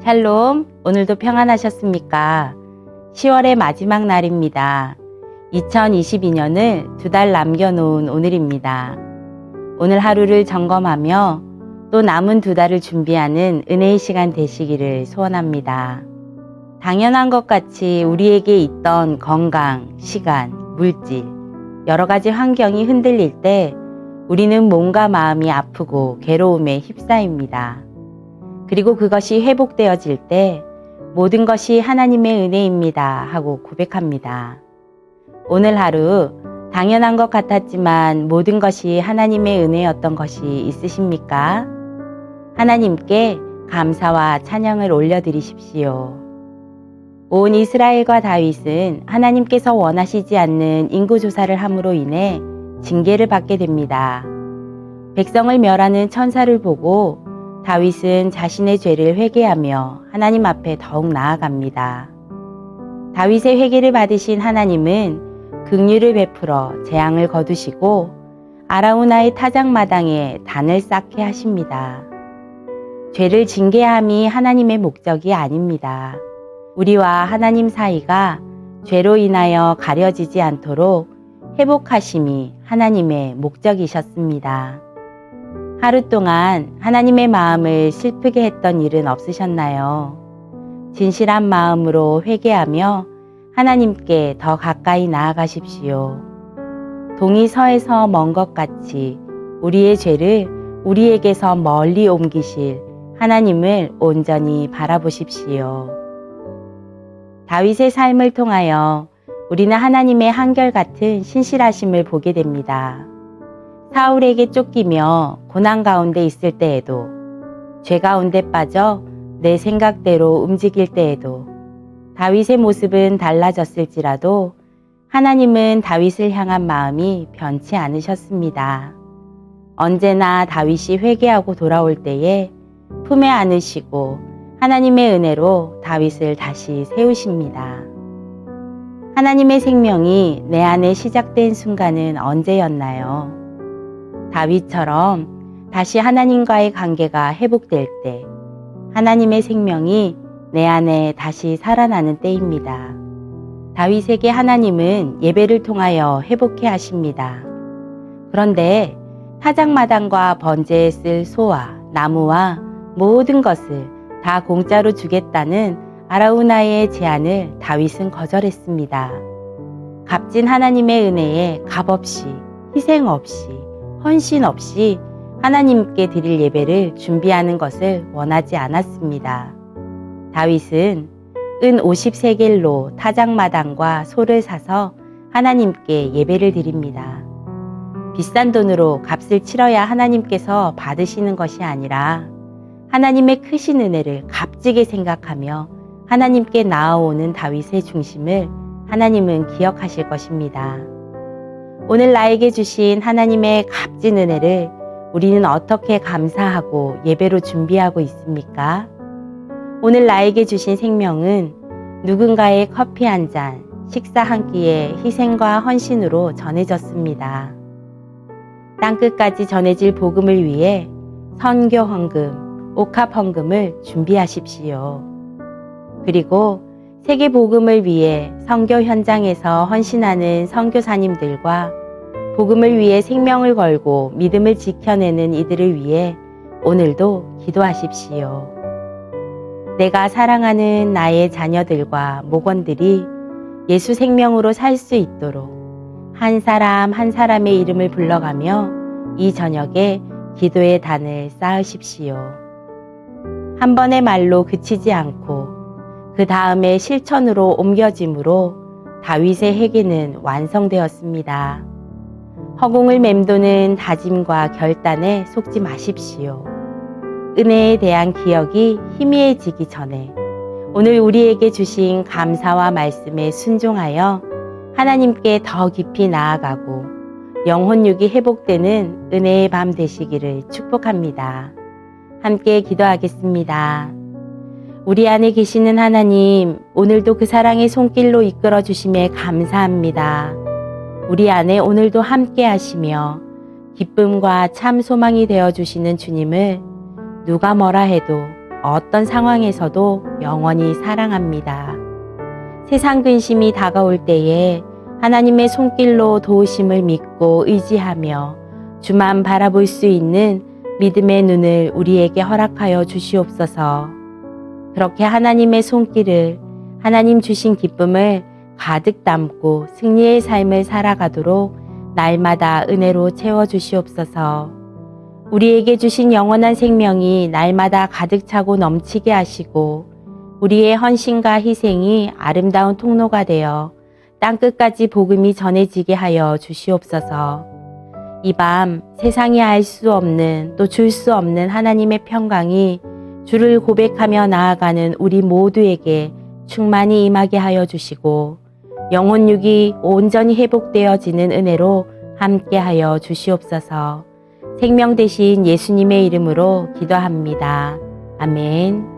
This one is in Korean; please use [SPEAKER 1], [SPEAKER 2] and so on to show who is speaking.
[SPEAKER 1] 샬롬, 오늘도 평안하셨습니까? 10월의 마지막 날입니다. 2022년을 2달 남겨놓은 오늘입니다. 오늘 하루를 점검하며 또 남은 2달을 준비하는 은혜의 시간 되시기를 소원합니다. 당연한 것 같이 우리에게 있던 건강, 시간, 물질, 여러 가지 환경이 흔들릴 때 우리는 몸과 마음이 아프고 괴로움에 휩싸입니다. 그리고 그것이 회복되어질 때 모든 것이 하나님의 은혜입니다 하고 고백합니다. 오늘 하루 당연한 것 같았지만 모든 것이 하나님의 은혜였던 것이 있으십니까? 하나님께 감사와 찬양을 올려드리십시오. 온 이스라엘과 다윗은 하나님께서 원하시지 않는 인구조사를 함으로 인해 징계를 받게 됩니다. 백성을 멸하는 천사를 보고 다윗은 자신의 죄를 회개하며 하나님 앞에 더욱 나아갑니다. 다윗의 회개를 받으신 하나님은 긍휼을 베풀어 재앙을 거두시고 아라우나의 타작마당에 단을 쌓게 하십니다. 죄를 징계함이 하나님의 목적이 아닙니다. 우리와 하나님 사이가 죄로 인하여 가려지지 않도록 회복하심이 하나님의 목적이셨습니다. 하루 동안 하나님의 마음을 슬프게 했던 일은 없으셨나요? 진실한 마음으로 회개하며 하나님께 더 가까이 나아가십시오. 동이 서에서 먼 것 같이 우리의 죄를 우리에게서 멀리 옮기실 하나님을 온전히 바라보십시오. 다윗의 삶을 통하여 우리는 하나님의 한결같은 신실하심을 보게 됩니다. 사울에게 쫓기며 고난 가운데 있을 때에도, 죄 가운데 빠져 내 생각대로 움직일 때에도 다윗의 모습은 달라졌을지라도 하나님은 다윗을 향한 마음이 변치 않으셨습니다. 언제나 다윗이 회개하고 돌아올 때에 품에 안으시고 하나님의 은혜로 다윗을 다시 세우십니다. 하나님의 생명이 내 안에 시작된 순간은 언제였나요? 다윗처럼 다시 하나님과의 관계가 회복될 때 하나님의 생명이 내 안에 다시 살아나는 때입니다. 다윗에게 하나님은 예배를 통하여 회복해 하십니다. 그런데 타작마당과 번제에 쓸 소와 나무와 모든 것을 다 공짜로 주겠다는 아라우나의 제안을 다윗은 거절했습니다. 값진 하나님의 은혜에 값없이, 희생 없이, 헌신 없이 하나님께 드릴 예배를 준비하는 것을 원하지 않았습니다. 다윗은 은 50세겔로 타작마당과 소를 사서 하나님께 예배를 드립니다. 비싼 돈으로 값을 치러야 하나님께서 받으시는 것이 아니라 하나님의 크신 은혜를 값지게 생각하며 하나님께 나아오는 다윗의 중심을 하나님은 기억하실 것입니다. 오늘 나에게 주신 하나님의 값진 은혜를 우리는 어떻게 감사하고 예배로 준비하고 있습니까? 오늘 나에게 주신 생명은 누군가의 커피 한 잔, 식사 한 끼의 희생과 헌신으로 전해졌습니다. 땅끝까지 전해질 복음을 위해 선교 헌금, 옥합 헌금을 준비하십시오. 그리고 세계 복음을 위해 선교 현장에서 헌신하는 선교사님들과 복음을 위해 생명을 걸고 믿음을 지켜내는 이들을 위해 오늘도 기도하십시오. 내가 사랑하는 나의 자녀들과 목원들이 예수 생명으로 살 수 있도록 한 사람 한 사람의 이름을 불러가며 이 저녁에 기도의 단을 쌓으십시오. 한 번의 말로 그치지 않고 그 다음에 실천으로 옮겨짐으로 다윗의 회개는 완성되었습니다. 허공을 맴도는 다짐과 결단에 속지 마십시오. 은혜에 대한 기억이 희미해지기 전에 오늘 우리에게 주신 감사와 말씀에 순종하여 하나님께 더 깊이 나아가고 영혼육이 회복되는 은혜의 밤 되시기를 축복합니다. 함께 기도하겠습니다. 우리 안에 계시는 하나님, 오늘도 그 사랑의 손길로 이끌어 주심에 감사합니다. 우리 안에 오늘도 함께 하시며 기쁨과 참 소망이 되어 주시는 주님을 누가 뭐라 해도 어떤 상황에서도 영원히 사랑합니다. 세상 근심이 다가올 때에 하나님의 손길로 도우심을 믿고 의지하며 주만 바라볼 수 있는 믿음의 눈을 우리에게 허락하여 주시옵소서. 그렇게 하나님의 손길을, 하나님 주신 기쁨을 가득 담고 승리의 삶을 살아가도록 날마다 은혜로 채워주시옵소서. 우리에게 주신 영원한 생명이 날마다 가득 차고 넘치게 하시고 우리의 헌신과 희생이 아름다운 통로가 되어 땅끝까지 복음이 전해지게 하여 주시옵소서. 이 밤 세상이 알 수 없는 또 줄 수 없는 하나님의 평강이 주를 고백하며 나아가는 우리 모두에게 충만히 임하게 하여 주시고 영혼육이 온전히 회복되어지는 은혜로 함께하여 주시옵소서. 생명 되신 예수님의 이름으로 기도합니다. 아멘.